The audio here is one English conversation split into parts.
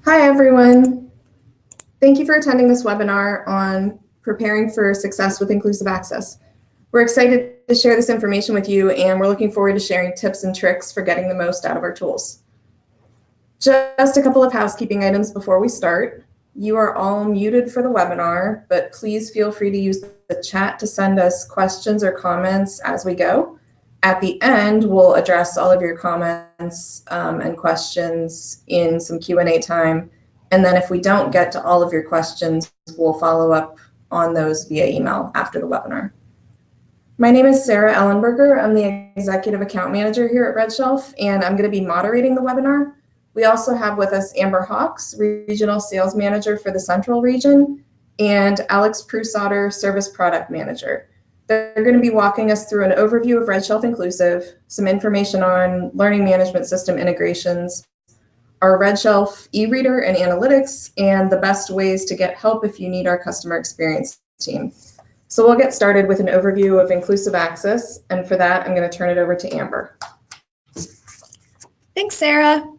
Hi, everyone. Thank you for attending this webinar on preparing for success with inclusive access. We're excited to share this information with you, and we're looking forward to sharing tips and tricks for getting the most out of our tools. Just a couple of housekeeping items before we start. You are all muted for the webinar, but please feel free to use the chat to send us questions or comments as we go. At the end, we'll address all of your comments and questions in some Q&A time. And then if we don't get to all of your questions, we'll follow up on those via email after the webinar. My name is Sarah Ellenberger. I'm the Executive Account Manager here at RedShelf, and I'm going to be moderating the webinar. We also have with us Amber Hawks, Regional Sales Manager for the Central Region, and Alex Prusauter, Service Product Manager. They're going to be walking us through an overview of RedShelf Inclusive, some information on learning management system integrations, our RedShelf eReader and analytics, and the best ways to get help if you need our customer experience team. So we'll get started with an overview of inclusive access, and for that, I'm going to turn it over to Amber. Thanks, Sarah.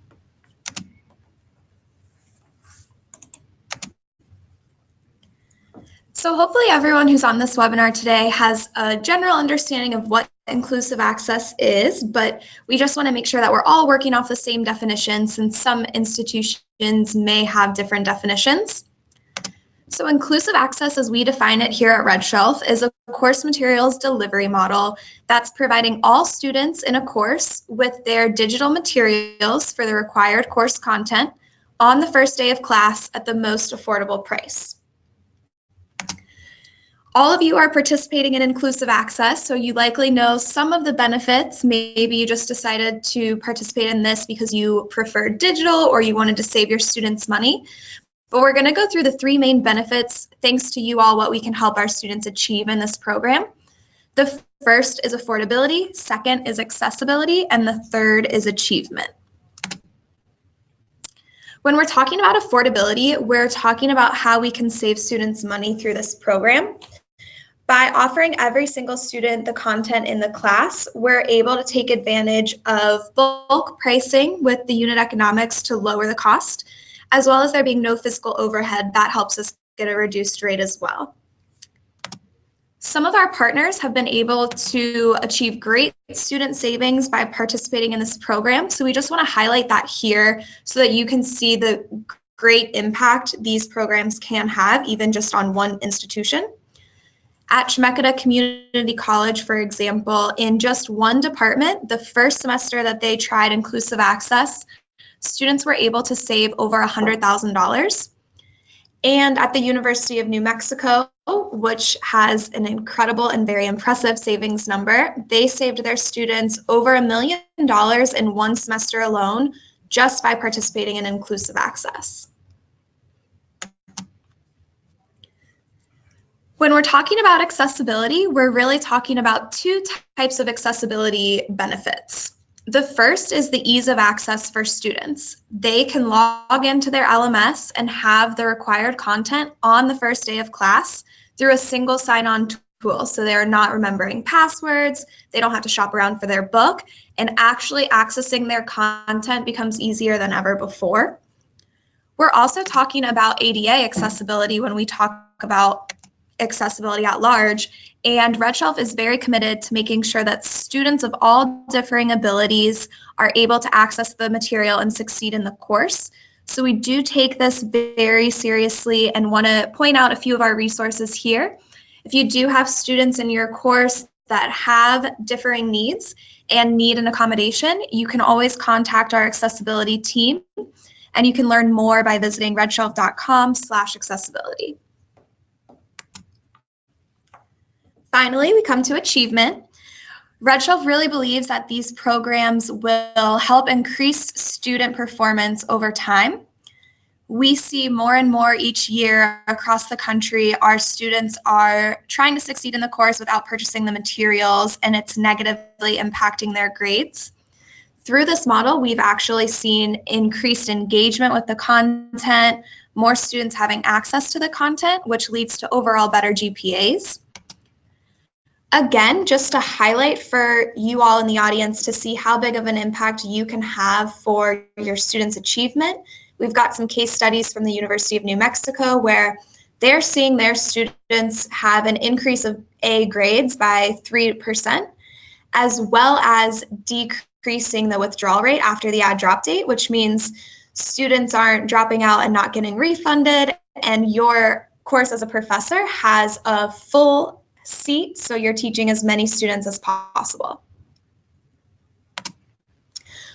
So hopefully everyone who's on this webinar today has a general understanding of what inclusive access is, but we just want to make sure that we're all working off the same definition since some institutions may have different definitions. So inclusive access, as we define it here at RedShelf, is a course materials delivery model that's providing all students in a course with their digital materials for the required course content on the first day of class at the most affordable price. All of you are participating in inclusive access, so you likely know some of the benefits. Maybe you just decided to participate in this because you prefer digital or you wanted to save your students money. But we're going to go through the three main benefits, thanks to you all, what we can help our students achieve in this program. The first is affordability, second is accessibility, and the third is achievement. When we're talking about affordability, we're talking about how we can save students money through this program. By offering every single student the content in the class, we're able to take advantage of bulk pricing with the unit economics to lower the cost, as well as there being no physical overhead. That helps us get a reduced rate as well. Some of our partners have been able to achieve great student savings by participating in this program, so we just want to highlight that here so that you can see the great impact these programs can have, even just on one institution. At Chemeketa Community College, for example, in just one department, the first semester that they tried inclusive access, students were able to save over $100,000. And at the University of New Mexico, which has an incredible and very impressive savings number, they saved their students over $1 million in one semester alone just by participating in inclusive access. When we're talking about accessibility, we're really talking about two types of accessibility benefits. The first is the ease of access for students. They can log into their LMS and have the required content on the first day of class through a single sign-on tool. So they're not remembering passwords, they don't have to shop around for their book, and actually accessing their content becomes easier than ever before. We're also talking about ADA accessibility when we talk about accessibility at large, and RedShelf is very committed to making sure that students of all differing abilities are able to access the material and succeed in the course. So we do take this very seriously and want to point out a few of our resources here. If you do have students in your course that have differing needs and need an accommodation, you can always contact our accessibility team, and you can learn more by visiting redshelf.com/accessibility. Finally, we come to achievement. RedShelf really believes that these programs will help increase student performance over time. We see more and more each year across the country, our students are trying to succeed in the course without purchasing the materials, and it's negatively impacting their grades. Through this model, we've actually seen increased engagement with the content, more students having access to the content, which leads to overall better GPAs. Again, just to highlight for you all in the audience to see how big of an impact you can have for your students' achievement, We've got some case studies from the University of New Mexico where they're seeing their students have an increase of A grades by 3%, as well as decreasing the withdrawal rate after the add drop date, which means students aren't dropping out and not getting refunded, and your course as a professor has a full seat, so you're teaching as many students as possible.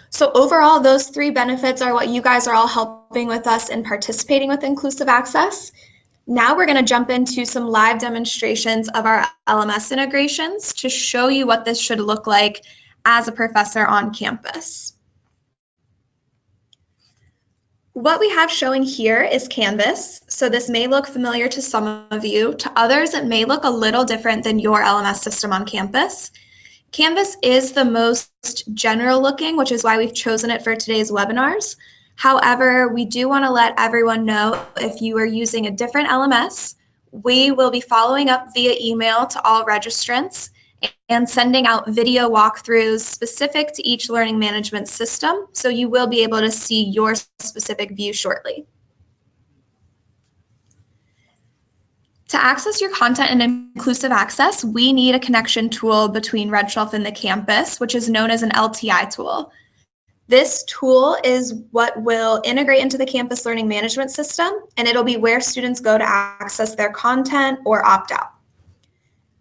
So overall, those 3 benefits are what you guys are all helping with us in participating with Inclusive Access. Now we're going to jump into some live demonstrations of our LMS integrations to show you what this should look like as a professor on campus. What we have showing here is Canvas. So this may look familiar to some of you. To others, it may look a little different than your LMS system on campus. Canvas is the most general looking, which is why we've chosen it for today's webinars. However, we do want to let everyone know if you are using a different LMS, we will be following up via email to all registrants and sending out video walkthroughs specific to each learning management system, so you will be able to see your specific view shortly. To access your content in Inclusive Access, we need a connection tool between RedShelf and the campus, which is known as an LTI tool. This tool is what will integrate into the campus learning management system, and it'll be where students go to access their content or opt out.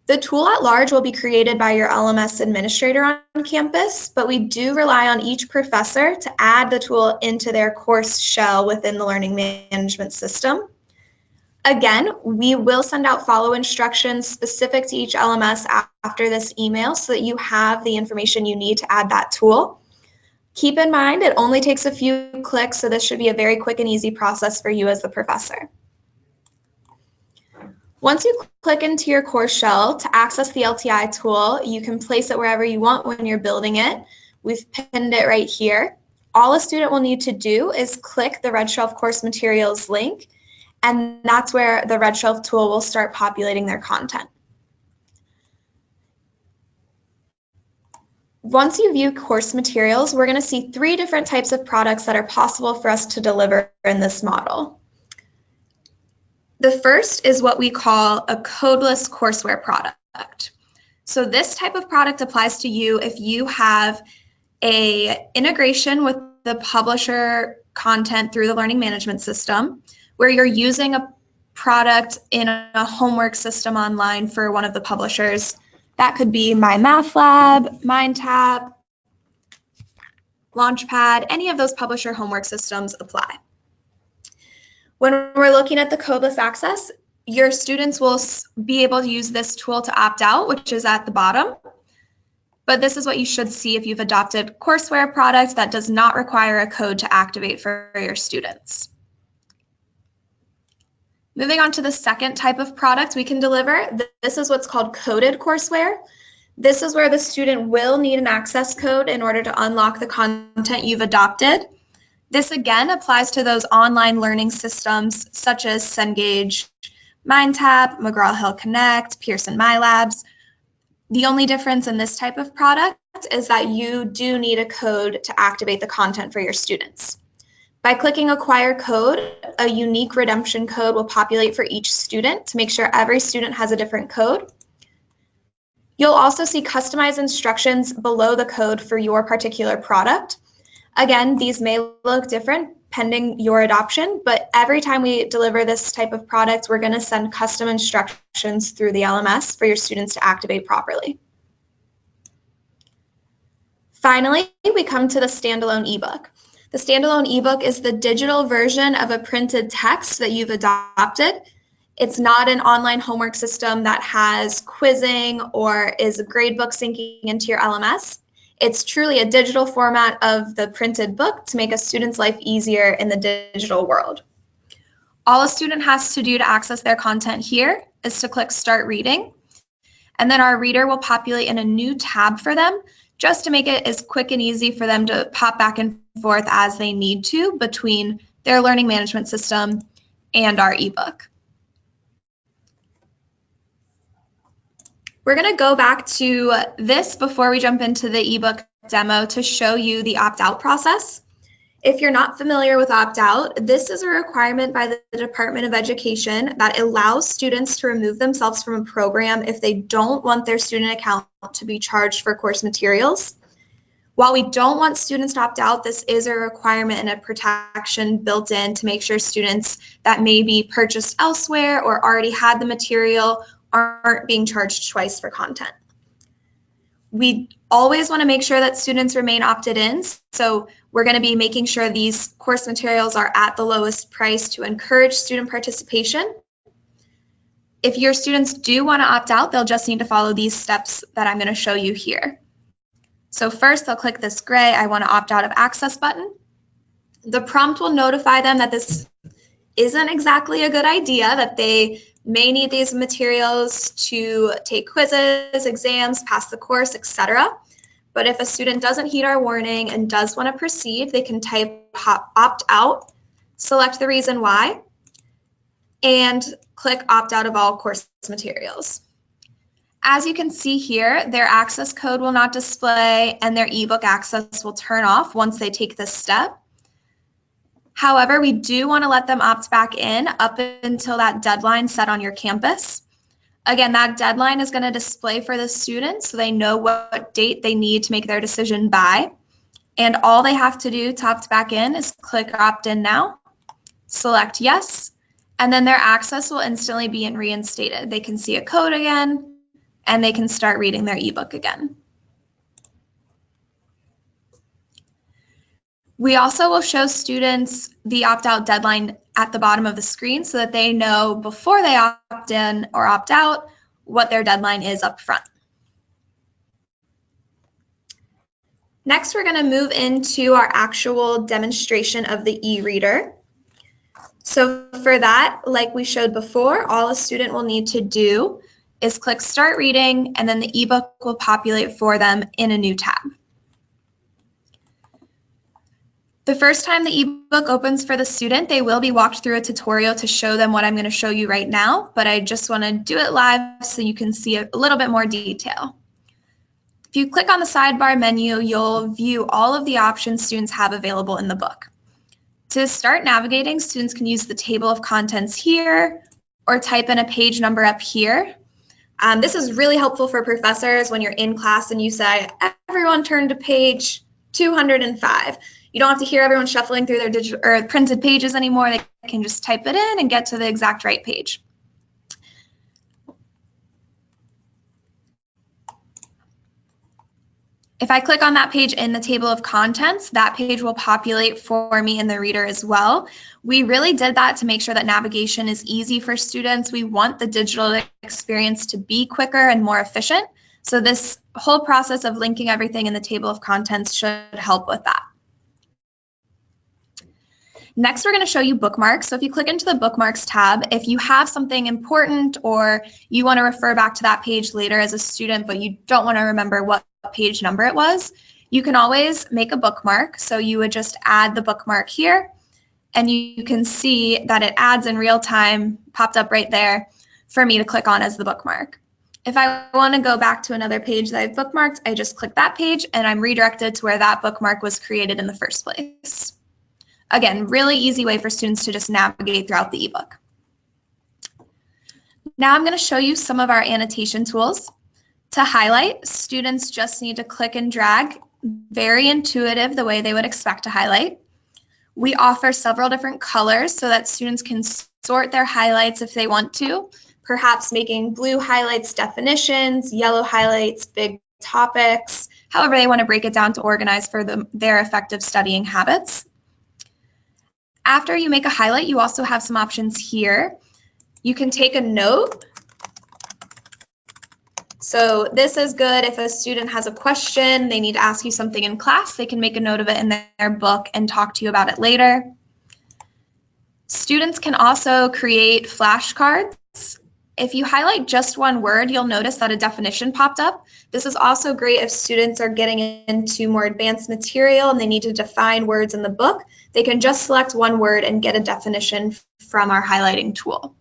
The tool at large will be created by your LMS administrator on campus, but we do rely on each professor to add the tool into their course shell within the learning management system. Again, we will send out follow instructions specific to each LMS after this email so that you have the information you need to add that tool. Keep in mind, it only takes a few clicks, so this should be a very quick and easy process for you as the professor. Once you click into your course shell to access the LTI tool, you can place it wherever you want when you're building it. We've pinned it right here. All a student will need to do is click the RedShelf course materials link, and that's where the RedShelf tool will start populating their content. Once you view course materials, we're going to see 3 different types of products that are possible for us to deliver in this model. The first is what we call a codeless courseware product. So this type of product applies to you if you have an integration with the publisher content through the learning management system, where you're using a product in a homework system online for one of the publishers. That could be MyMathLab, MindTap, Launchpad, any of those publisher homework systems apply. When we're looking at the codeless access, your students will be able to use this tool to opt out, which is at the bottom. But this is what you should see if you've adopted courseware product that does not require a code to activate for your students. Moving on to the second type of product we can deliver, this is what's called coded courseware. This is where the student will need an access code in order to unlock the content you've adopted. This again applies to those online learning systems such as Cengage, MindTap, McGraw-Hill Connect, Pearson MyLabs. The only difference in this type of product is that you do need a code to activate the content for your students. By clicking Acquire Code, a unique redemption code will populate for each student to make sure every student has a different code. You'll also see customized instructions below the code for your particular product. Again, these may look different pending your adoption, but every time we deliver this type of product, we're going to send custom instructions through the LMS for your students to activate properly. Finally, we come to the standalone ebook. The standalone ebook is the digital version of a printed text that you've adopted. It's not an online homework system that has quizzing or is a gradebook syncing into your LMS. It's truly a digital format of the printed book to make a student's life easier in the digital world. All a student has to do to access their content here is to click Start Reading, and then our reader will populate in a new tab for them just to make it as quick and easy for them to pop back and forth as they need to between their learning management system and our ebook. We're going to go back to this before we jump into the ebook demo to show you the opt-out process. If you're not familiar with opt-out, this is a requirement by the Department of Education that allows students to remove themselves from a program if they don't want their student account to be charged for course materials. While we don't want students to opt out, this is a requirement and a protection built in to make sure students that may be purchased elsewhere or already had the material aren't being charged twice for content. We always want to make sure that students remain opted in, so we're going to be making sure these course materials are at the lowest price to encourage student participation. If your students do want to opt out, they'll just need to follow these steps that I'm going to show you here. So first, they'll click this gray "I want to opt out of access" button. The prompt will notify them that this isn't exactly a good idea, that they may need these materials to take quizzes, exams, pass the course, etc. But if a student doesn't heed our warning and does want to proceed, they can type opt out, select the reason why, and click opt out of all course materials. As you can see here, their access code will not display and their ebook access will turn off once they take this step. However, we do want to let them opt back in up until that deadline set on your campus. Again, that deadline is going to display for the students so they know what date they need to make their decision by. And all they have to do to opt back in is click opt in now, select yes, and then their access will instantly be reinstated. They can see a code again, and they can start reading their ebook again. We also will show students the opt-out deadline at the bottom of the screen so that they know before they opt in or opt out what their deadline is up front. Next, we're going to move into our actual demonstration of the eReader. So for that, like we showed before, all a student will need to do is click Start Reading, and then the ebook will populate for them in a new tab. The first time the ebook opens for the student, they will be walked through a tutorial to show them what I'm going to show you right now, but I just want to do it live so you can see a little bit more detail. If you click on the sidebar menu, you'll view all of the options students have available in the book. To start navigating, students can use the table of contents here or type in a page number up here. This is really helpful for professors when you're in class and you say, "Everyone turn to page 205. You don't have to hear everyone shuffling through their digital or printed pages anymore. They can just type it in and get to the exact right page. If I click on that page in the table of contents, that page will populate for me in the reader as well. We really did that to make sure that navigation is easy for students. We want the digital experience to be quicker and more efficient. So this whole process of linking everything in the table of contents should help with that. Next, we're going to show you bookmarks. So if you click into the bookmarks tab, if you have something important or you want to refer back to that page later as a student, but you don't want to remember what page number it was, you can always make a bookmark. So you would just add the bookmark here, and you can see that it adds in real time, popped up right there for me to click on as the bookmark. If I want to go back to another page that I've bookmarked, I just click that page and I'm redirected to where that bookmark was created in the first place. Again, really easy way for students to just navigate throughout the ebook. Now I'm going to show you some of our annotation tools. To highlight, students just need to click and drag, very intuitive the way they would expect to highlight. We offer several different colors so that students can sort their highlights if they want to, perhaps making blue highlights definitions, yellow highlights big topics, however they want to break it down to organize for their effective studying habits. After you make a highlight, you also have some options here. You can take a note. So this is good if a student has a question, they need to ask you something in class, they can make a note of it in their book and talk to you about it later. Students can also create flashcards. If you highlight just one word, you'll notice that a definition popped up. This is also great if students are getting into more advanced material and they need to define words in the book. They can just select one word and get a definition from our highlighting tool.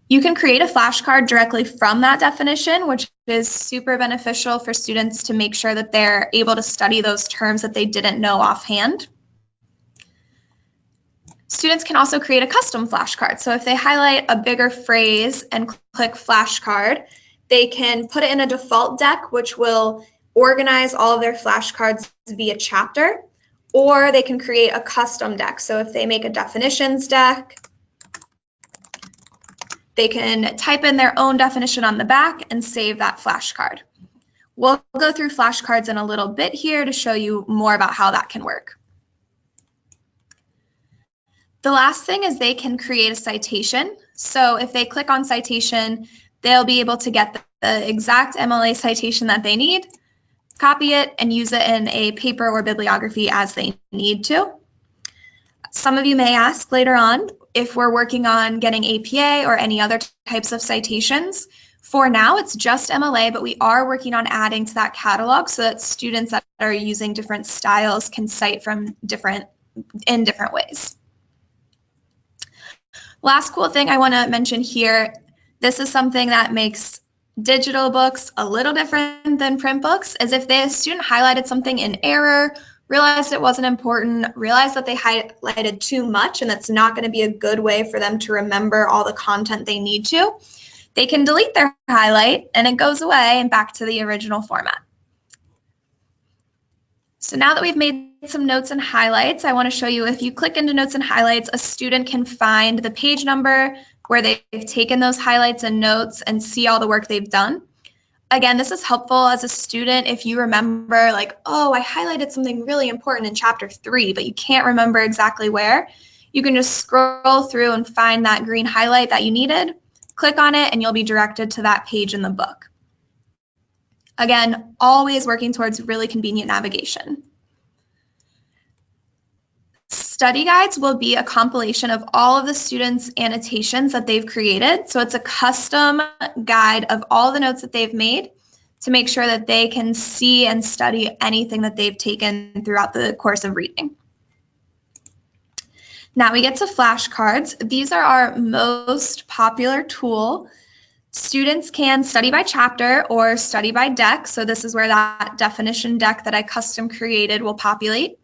You can create a flashcard directly from that definition, which is super beneficial for students to make sure that they're able to study those terms that they didn't know offhand. Students can also create a custom flashcard. So if they highlight a bigger phrase and click flashcard, they can put it in a default deck, which will organize all of their flashcards via chapter, or they can create a custom deck. So if they make a definitions deck, they can type in their own definition on the back and save that flashcard. We'll go through flashcards in a little bit here to show you more about how that can work. The last thing is they can create a citation. So if they click on citation, they'll be able to get the exact MLA citation that they need, copy it, and use it in a paper or bibliography as they need to. Some of you may ask later on if we're working on getting APA or any other types of citations. For now, it's just MLA, but we are working on adding to that catalog so that students that are using different styles can cite from different ways. Last cool thing I want to mention here, this is something that makes digital books a little different than print books, is if a student highlighted something in error, realized it wasn't important, realized that they highlighted too much, and that's not going to be a good way for them to remember all the content they need to, they can delete their highlight and it goes away and back to the original format. So now that we've made some notes and highlights, I want to show you if you click into notes and highlights, a student can find the page number where they've taken those highlights and notes and see all the work they've done. Again, this is helpful as a student if you remember like, oh, I highlighted something really important in chapter 3, but you can't remember exactly where. You can just scroll through and find that green highlight that you needed, click on it, and you'll be directed to that page in the book. Again, always working towards really convenient navigation. Study guides will be a compilation of all of the students' annotations that they've created. So it's a custom guide of all the notes that they've made to make sure that they can see and study anything that they've taken throughout the course of reading. Now we get to flashcards. These are our most popular tool. Students can study by chapter or study by deck. So this is where that definition deck that I custom created will populate.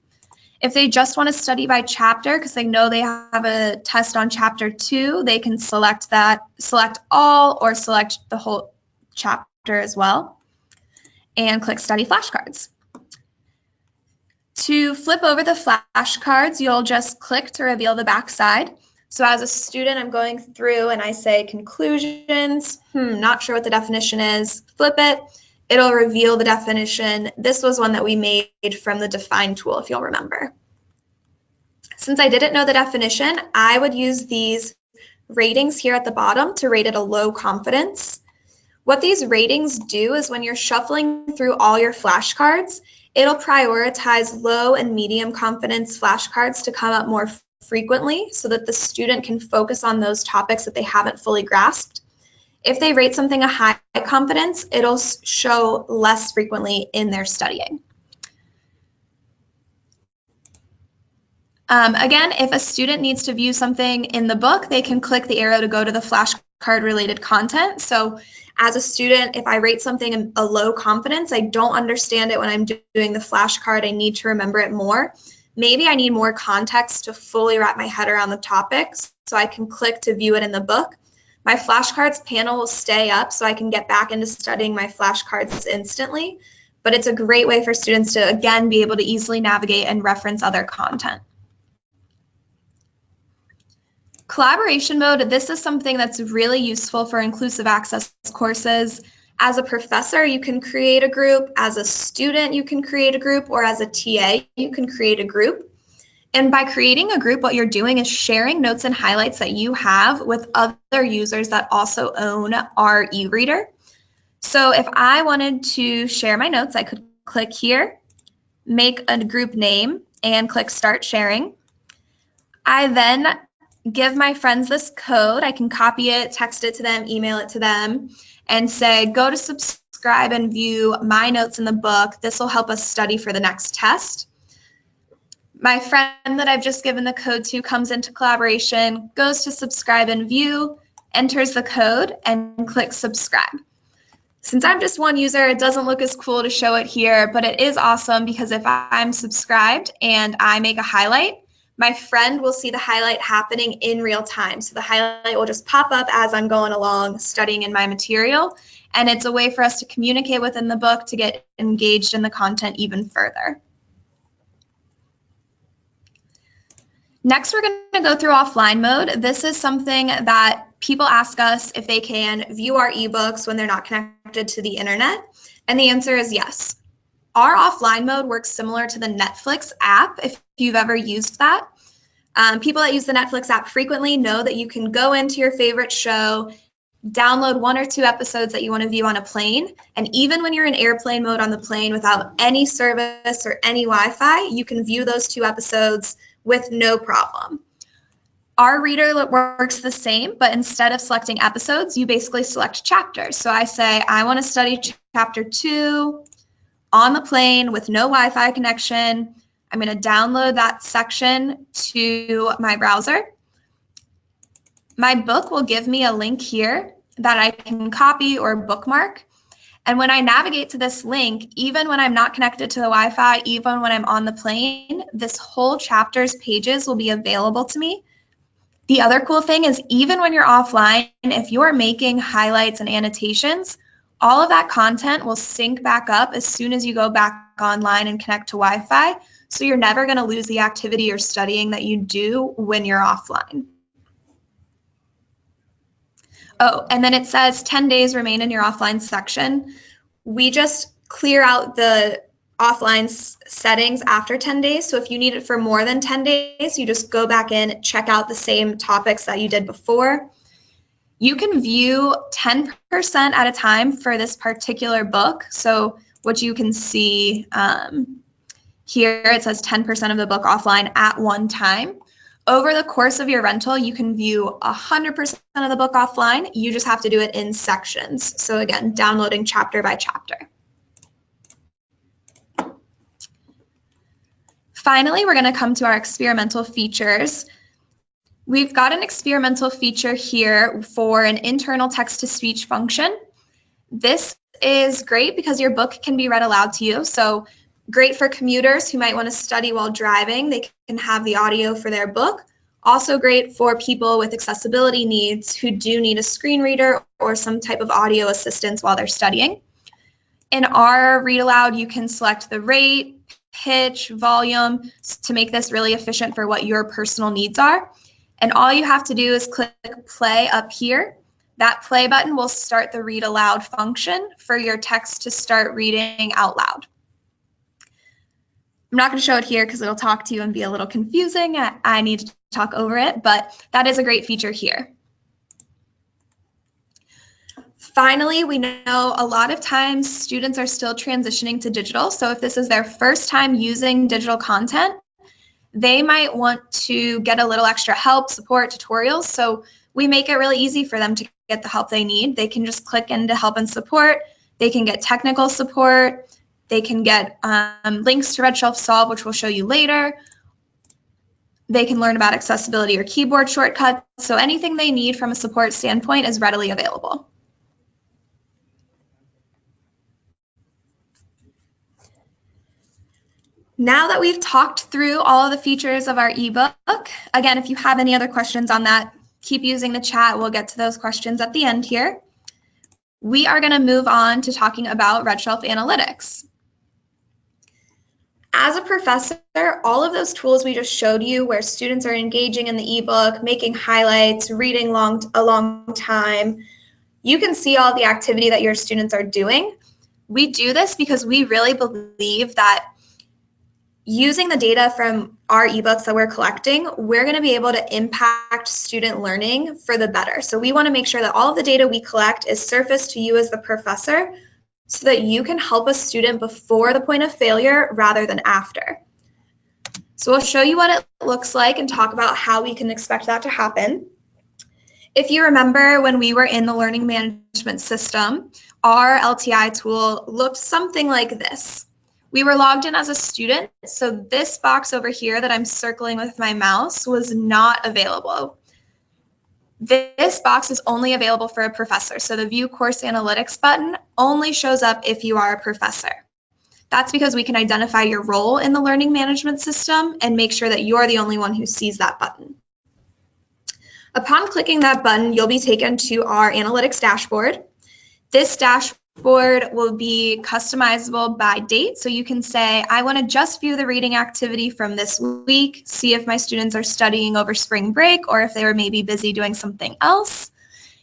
If they just want to study by chapter because they know they have a test on chapter 2, they can select all or select the whole chapter as well and click study flashcards. To flip over the flashcards, you'll just click to reveal the back side. So as a student, I'm going through and I say conclusions, not sure what the definition is, flip it, it'll reveal the definition. This was one that we made from the define tool, if you'll remember. Since I didn't know the definition, I would use these ratings here at the bottom to rate it a low confidence. What these ratings do is when you're shuffling through all your flashcards, it'll prioritize low and medium confidence flashcards to come up more frequently so that the student can focus on those topics that they haven't fully grasped. If they rate something a high confidence, it'll show less frequently in their studying. Again, if a student needs to view something in the book, they can click the arrow to go to the flashcard related content. So as a student, if I rate something a low confidence, I don't understand it when I'm doing the flashcard, I need to remember it more. Maybe I need more context to fully wrap my head around the topics, so I can click to view it in the book. My flashcards panel will stay up so I can get back into studying my flashcards instantly, but it's a great way for students to, again, be able to easily navigate and reference other content. Collaboration mode, this is something that's really useful for inclusive access courses. As a professor, you can create a group. As a student, you can create a group, or as a TA, you can create a group. And by creating a group, what you're doing is sharing notes and highlights that you have with other users that also own our eReader. So if I wanted to share my notes, I could click here, make a group name, and click Start Sharing. I then give my friends this code. I can copy it, text it to them, email it to them, and say, go to subscribe and view my notes in the book. This will help us study for the next test. My friend that I've just given the code to comes into collaboration, goes to subscribe and view, enters the code, and clicks subscribe. Since I'm just one user, it doesn't look as cool to show it here, but it is awesome because if I'm subscribed and I make a highlight, my friend will see the highlight happening in real time. So the highlight will just pop up as I'm going along studying in my material. And it's a way for us to communicate within the book to get engaged in the content even further. Next, we're going to go through offline mode. This is something that people ask us if they can view our ebooks when they're not connected to the internet. And the answer is yes. Our offline mode works similar to the Netflix app, if you've ever used that. People that use the Netflix app frequently know that you can go into your favorite show, download 1 or 2 episodes that you want to view on a plane, and even when you're in airplane mode on the plane without any service or any Wi-Fi, you can view those 2 episodes with no problem. Our reader works the same, but instead of selecting episodes, you basically select chapters. So I say, I want to study chapter 2 on the plane with no Wi-Fi connection. I'm going to download that section to my browser. My book will give me a link here that I can copy or bookmark. And when I navigate to this link, even when I'm not connected to the Wi-Fi, even when I'm on the plane, this whole chapter's pages will be available to me. The other cool thing is even when you're offline, if you're making highlights and annotations, all of that content will sync back up as soon as you go back online and connect to Wi-Fi. So you're never going to lose the activity or studying that you do when you're offline. Oh, and then it says 10 days remain in your offline section. We just clear out the offline settings after 10 days. So if you need it for more than 10 days, you just go back in, check out the same topics that you did before. You can view 10% at a time for this particular book. So what you can see here, it says 10% of the book offline at one time. Over the course of your rental, you can view 100% of the book offline. You just have to do it in sections. So again, downloading chapter by chapter. Finally, we're going to come to our experimental features. We've got an experimental feature here for an internal text-to-speech function. This is great because your book can be read aloud to you. So great for commuters who might want to study while driving. They can have the audio for their book. Also great for people with accessibility needs who do need a screen reader or some type of audio assistance while they're studying. In our read aloud, you can select the rate, pitch, volume to make this really efficient for what your personal needs are. And all you have to do is click play up here. That play button will start the read aloud function for your text to start reading out loud. I'm not going to show it here because it'll talk to you and be a little confusing. I need to talk over it, but that is a great feature here. Finally, we know a lot of times students are still transitioning to digital. So if this is their first time using digital content, they might want to get a little extra help, support, tutorials. So we make it really easy for them to get the help they need. They can just click into help and support. They can get technical support. They can get links to RedShelf Solve, which we'll show you later. They can learn about accessibility or keyboard shortcuts. So anything they need from a support standpoint is readily available. Now that we've talked through all of the features of our ebook, again, if you have any other questions on that, keep using the chat. We'll get to those questions at the end here. We are going to move on to talking about RedShelf Analytics. As a professor, all of those tools we just showed you where students are engaging in the ebook, making highlights, reading a long time, you can see all the activity that your students are doing. We do this because we really believe that using the data from our ebooks that we're collecting, we're going to be able to impact student learning for the better. So we want to make sure that all of the data we collect is surfaced to you as the professor so that you can help a student before the point of failure rather than after. So we'll show you what it looks like and talk about how we can expect that to happen. If you remember when we were in the learning management system, our LTI tool looked something like this. We were logged in as a student, so this box over here that I'm circling with my mouse was not available. This box is only available for a professor, so the View Course Analytics button only shows up if you are a professor. That's because we can identify your role in the learning management system and make sure that you're the only one who sees that button. Upon clicking that button, you'll be taken to our analytics dashboard. This dashboard will be customizable by date, so you can say, I want to just view the reading activity from this week, see if my students are studying over spring break or if they were maybe busy doing something else.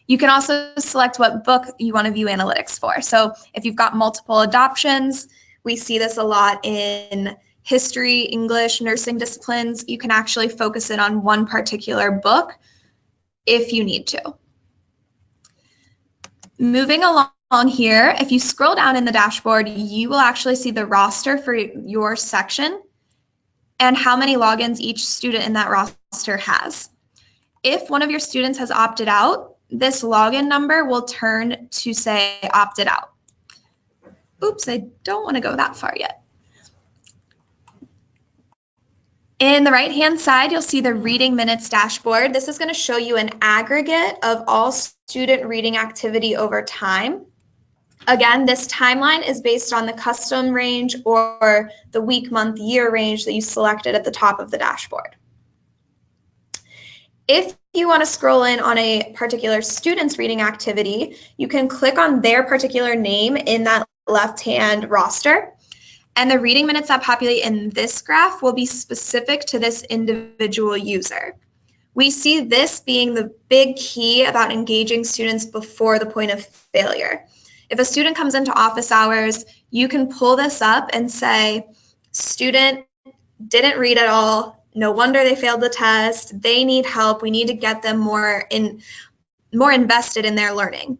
You can also select what book you want to view analytics for. So if you've got multiple adoptions, we see this a lot in history, English, nursing disciplines. You can actually focus in on one particular book if you need to. Moving along here, if you scroll down in the dashboard, you will actually see the roster for your section and how many logins each student in that roster has. If one of your students has opted out, this login number will turn to say opted out. Oops, I don't want to go that far yet. In the right-hand side, you'll see the reading minutes dashboard. This is going to show you an aggregate of all student reading activity over time. Again, this timeline is based on the custom range or the week, month, year range that you selected at the top of the dashboard. If you want to scroll in on a particular student's reading activity, you can click on their particular name in that left-hand roster, and the reading minutes that populate in this graph will be specific to this individual user. We see this being the big key about engaging students before the point of failure. If a student comes into office hours, you can pull this up and say, student didn't read at all, no wonder they failed the test, they need help, we need to get them more invested in their learning,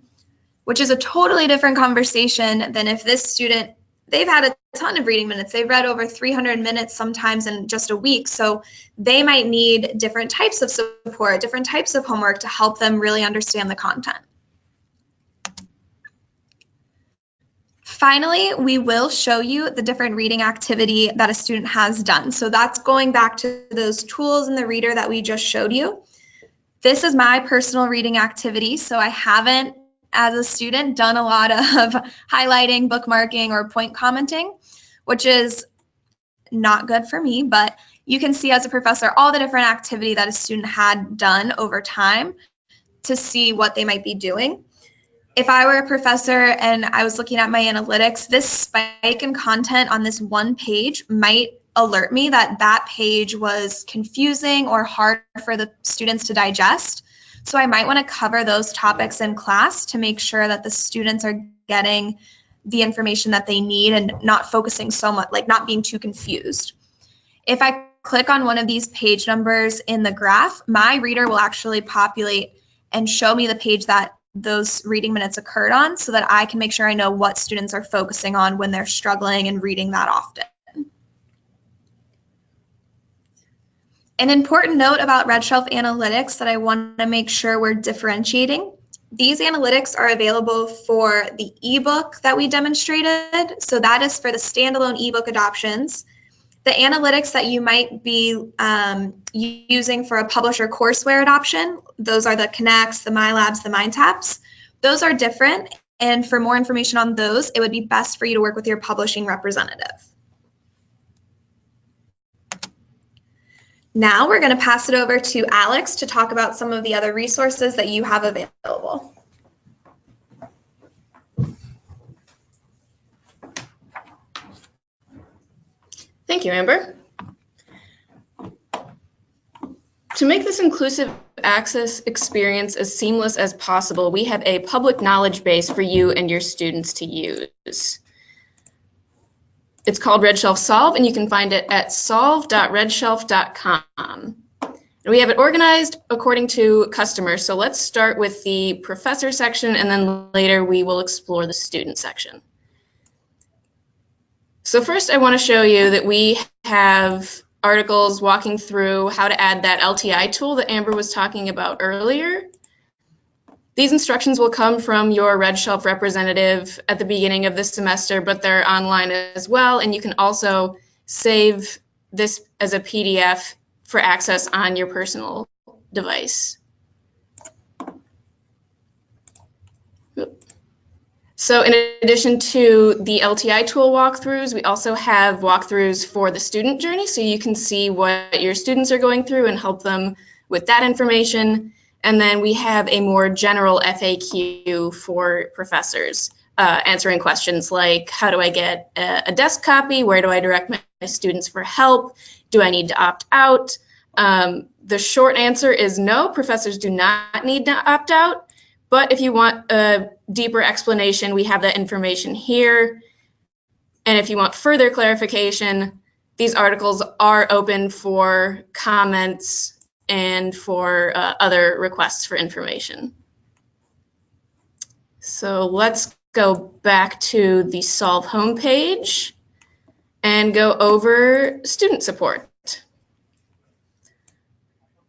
which is a totally different conversation than if this student, they've had a ton of reading minutes, they've read over 300 minutes sometimes in just a week, so they might need different types of support, different types of homework to help them really understand the content. Finally, we will show you the different reading activity that a student has done. So that's going back to those tools in the reader that we just showed you. This is my personal reading activity, so I haven't, as a student, done a lot of highlighting, bookmarking, or point commenting, which is not good for me, but you can see as a professor all the different activity that a student had done over time to see what they might be doing. If I were a professor and I was looking at my analytics, this spike in content on this one page might alert me that that page was confusing or hard for the students to digest. So I might want to cover those topics in class to make sure that the students are getting the information that they need and not focusing so much, like not being too confused. If I click on one of these page numbers in the graph, my reader will actually populate and show me the page that those reading minutes occurred on so that I can make sure I know what students are focusing on when they're struggling and reading that often. An important note about RedShelf Analytics that I want to make sure we're differentiating. These analytics are available for the ebook that we demonstrated. So that is for the standalone ebook adoptions. The analytics that you might be using for a publisher courseware adoption, those are the Connects, the MyLabs, the MindTaps. Those are different, and for more information on those, it would be best for you to work with your publishing representative. Now we're going to pass it over to Alex to talk about some of the other resources that you have available. Thank you, Amber. To make this inclusive access experience as seamless as possible, we have a public knowledge base for you and your students to use. It's called RedShelf Solve, and you can find it at solve.redshelf.com. And we have it organized according to customers. So let's start with the professor section, and then later we will explore the student section. So first I want to show you that we have articles walking through how to add that LTI tool that Amber was talking about earlier. These instructions will come from your RedShelf representative at the beginning of this semester, but they're online as well, and you can also save this as a PDF for access on your personal device. So in addition to the LTI tool walkthroughs, we also have walkthroughs for the student journey, so you can see what your students are going through and help them with that information. And then we have a more general FAQ for professors, answering questions like, how do I get a desk copy? Where do I direct my students for help? Do I need to opt out? The short answer is no, professors do not need to opt out. But if you want a deeper explanation, we have that information here. And if you want further clarification, these articles are open for comments and for other requests for information. So let's go back to the Solve homepage and go over student support.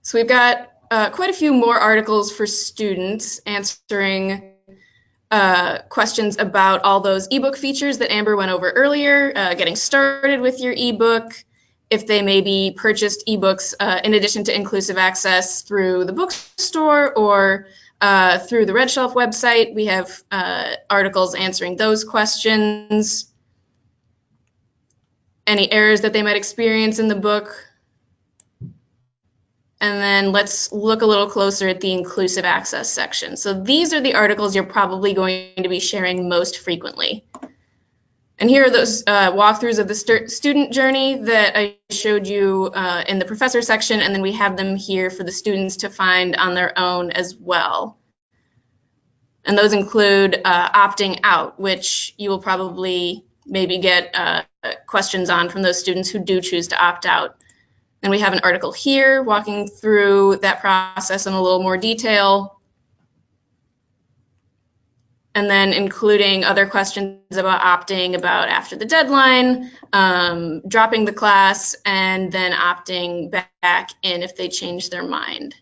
So we've got quite a few more articles for students answering questions about all those ebook features that Amber went over earlier, getting started with your ebook, if they maybe purchased ebooks in addition to inclusive access through the bookstore or through the RedShelf website. We have articles answering those questions, any errors that they might experience in the book. And then let's look a little closer at the inclusive access section. So these are the articles you're probably going to be sharing most frequently. And here are those walkthroughs of the student journey that I showed you in the professor section, and then we have them here for the students to find on their own as well. And those include opting out, which you will probably maybe get questions on from those students who do choose to opt out. And we have an article here walking through that process in a little more detail. And then including other questions about opting about after the deadline, dropping the class, and then opting back in if they change their mind.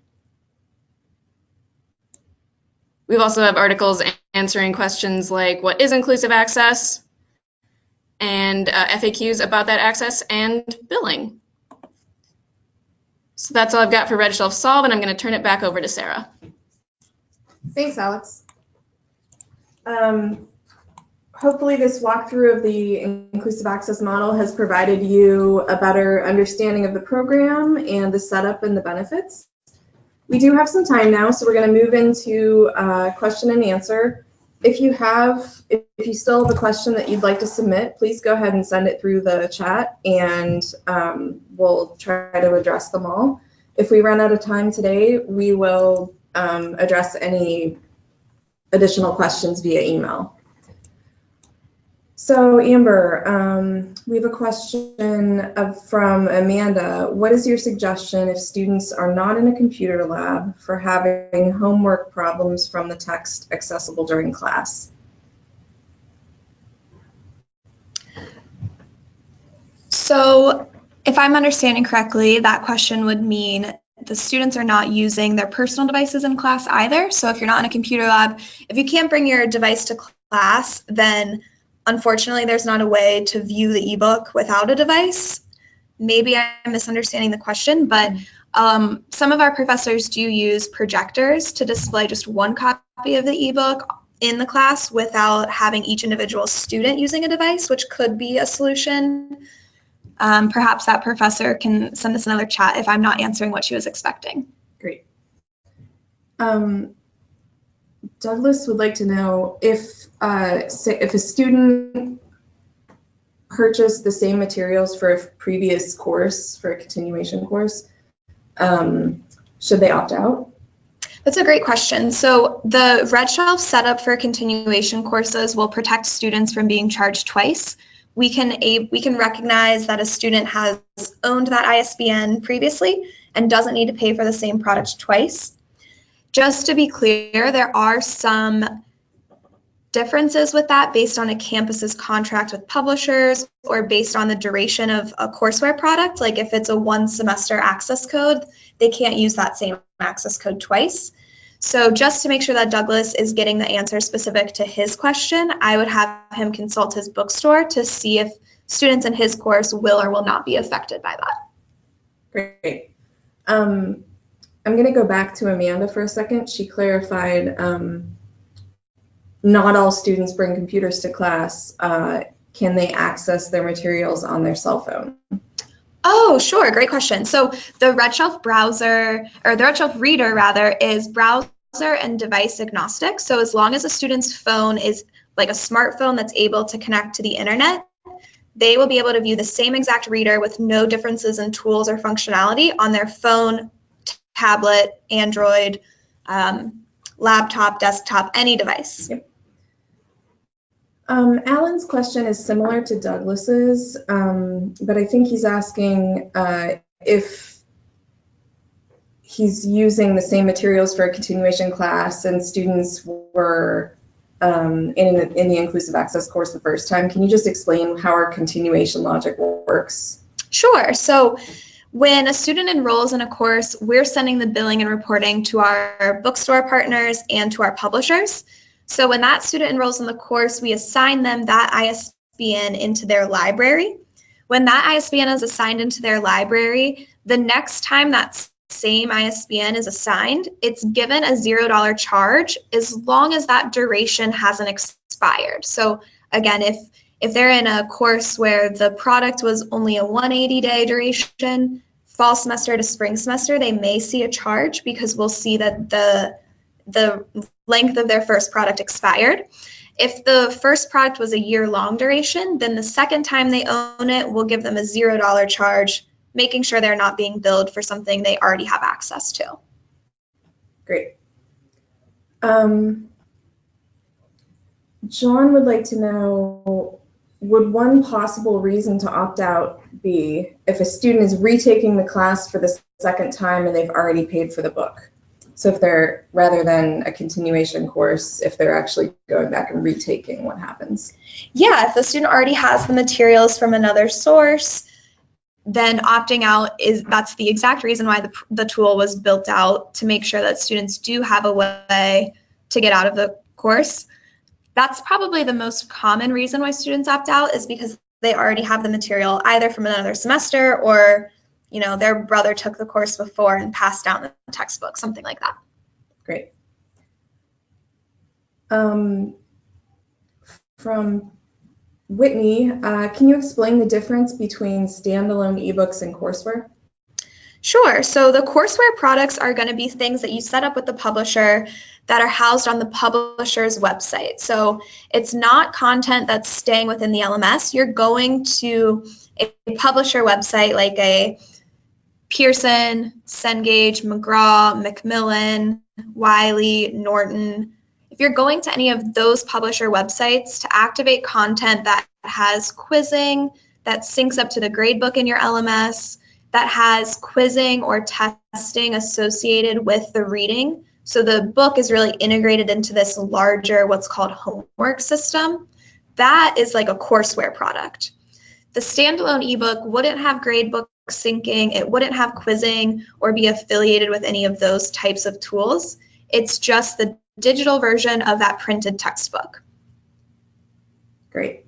We also have articles answering questions like what is inclusive access, and FAQs about that access and billing. So that's all I've got for RedShelf Solve, and I'm going to turn it back over to Sarah. Thanks, Alex. Hopefully this walkthrough of the inclusive access model has provided you a better understanding of the program and the setup and the benefits. We do have some time now, so we're going to move into question and answer. If you still have a question that you'd like to submit, please go ahead and send it through the chat, and we'll try to address them all. If we run out of time today, we will address any additional questions via email. So Amber, we have a question from Amanda. What is your suggestion if students are not in a computer lab for having homework problems from the text accessible during class? So if I'm understanding correctly, that question would mean the students are not using their personal devices in class either. So if you're not in a computer lab, if you can't bring your device to class, then unfortunately there's not a way to view the ebook without a device. Maybe I'm misunderstanding the question, but some of our professors do use projectors to display just one copy of the ebook in the class without having each individual student using a device, which could be a solution. Perhaps that professor can send us another chat if I'm not answering what she was expecting. Great. Douglas would like to know if a student purchased the same materials for a previous course, for a continuation course, should they opt out? That's a great question. So the RedShelf setup for continuation courses will protect students from being charged twice. We can recognize that a student has owned that ISBN previously and doesn't need to pay for the same product twice. Just to be clear, there are some differences with that based on a campus's contract with publishers or based on the duration of a courseware product. Like if it's a one semester access code, they can't use that same access code twice. So just to make sure that Douglas is getting the answer specific to his question, I would have him consult his bookstore to see if students in his course will or will not be affected by that. Great. I'm going to go back to Amanda for a second. She clarified not all students bring computers to class, can they access their materials on their cell phone? Oh, sure. Great question. So the RedShelf browser, or the RedShelf reader rather, is browser and device agnostic. So as long as a student's phone is like a smartphone that's able to connect to the internet, they will be able to view the same exact reader with no differences in tools or functionality on their phone, tablet, Android, laptop, desktop, any device. Yep. Alan's question is similar to Douglas's, but I think he's asking if he's using the same materials for a continuation class and students were in the inclusive access course the first time. Can you just explain how our continuation logic works? Sure. So when a student enrolls in a course, we're sending the billing and reporting to our bookstore partners and to our publishers. So when that student enrolls in the course, we assign them that ISBN into their library. When that ISBN is assigned into their library, the next time that same ISBN is assigned, it's given a $0 charge as long as that duration hasn't expired. So again, if they're in a course where the product was only a 180-day duration, fall semester to spring semester, they may see a charge because we'll see that the length of their first product expired. If the first product was a year-long duration, then the second time they own it, we'll give them a $0 charge, making sure they're not being billed for something they already have access to. Great. John would like to know, would one possible reason to opt out be if a student is retaking the class for the second time and they've already paid for the book? So if they're, rather than a continuation course, if they're actually going back and retaking, what happens? Yeah, if the student already has the materials from another source, then opting out that's the exact reason why the tool was built out, to make sure that students do have a way to get out of the course. That's probably the most common reason why students opt out, is because they already have the material either from another semester or, you know, their brother took the course before and passed down the textbook, something like that. Great. From Whitney, can you explain the difference between standalone ebooks and courseware? Sure. So the courseware products are going to be things that you set up with the publisher that are housed on the publisher's website. So it's not content that's staying within the LMS. You're going to a publisher website like a Pearson, Cengage, McGraw, Macmillan, Wiley, Norton. If you're going to any of those publisher websites to activate content that has quizzing, that syncs up to the gradebook in your LMS, that has quizzing or testing associated with the reading, so the book is really integrated into this larger, what's called homework system, that is like a courseware product. The standalone ebook wouldn't have gradebook syncing, it wouldn't have quizzing or be affiliated with any of those types of tools. It's just the digital version of that printed textbook. Great.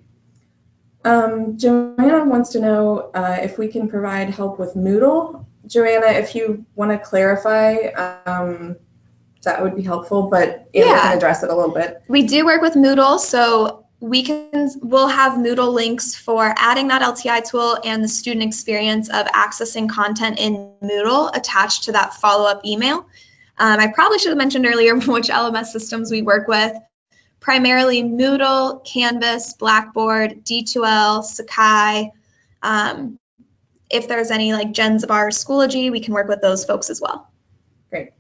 Joanna wants to know if we can provide help with Moodle. Joanna, if you want to clarify, that would be helpful, but we can address it a little bit. We do work with Moodle, so we'll have Moodle links for adding that LTI tool and the student experience of accessing content in Moodle attached to that follow-up email. I probably should have mentioned earlier which LMS systems we work with. Primarily Moodle, Canvas, Blackboard, D2L, Sakai. If there's any like Genzbar, Schoology, we can work with those folks as well. Great.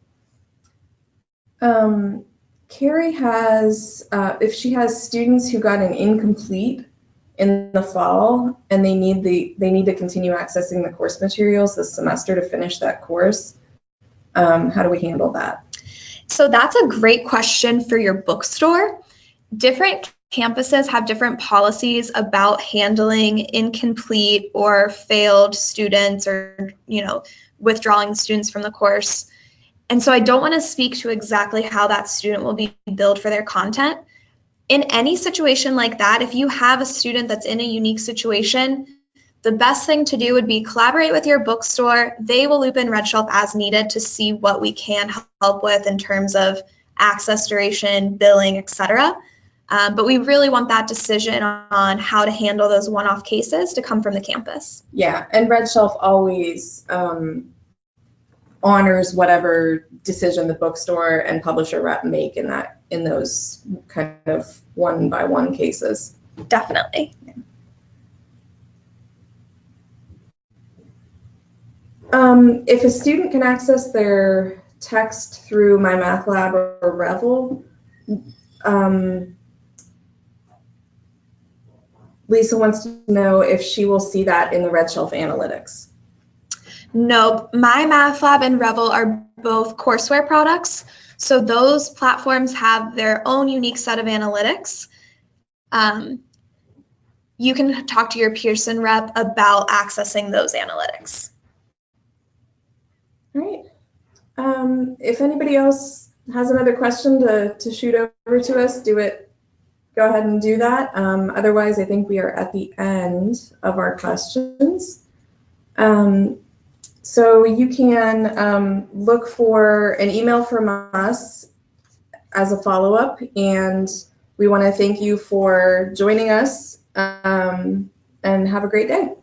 Carrie has, if she has students who got an incomplete in the fall and they need to continue accessing the course materials this semester to finish that course, how do we handle that? So that's a great question for your bookstore. Different campuses have different policies about handling incomplete or failed students, or, you know, withdrawing students from the course. And so I don't want to speak to exactly how that student will be billed for their content. In any situation like that, if you have a student that's in a unique situation, the best thing to do would be collaborate with your bookstore. They will loop in RedShelf as needed to see what we can help with in terms of access, duration, billing, etc. But we really want that decision on how to handle those one-off cases to come from the campus. Yeah, and RedShelf always honors whatever decision the bookstore and publisher rep make in those kind of one-by-one cases. Definitely. If a student can access their text through MyMathLab or Revel, Lisa wants to know if she will see that in the RedShelf Analytics. No, MyMathLab and Revel are both courseware products. So those platforms have their own unique set of analytics. You can talk to your Pearson rep about accessing those analytics. All right. If anybody else has another question to shoot over to us, go ahead and do that. Otherwise, I think we are at the end of our questions. So you can look for an email from us as a follow-up, and we want to thank you for joining us, and have a great day.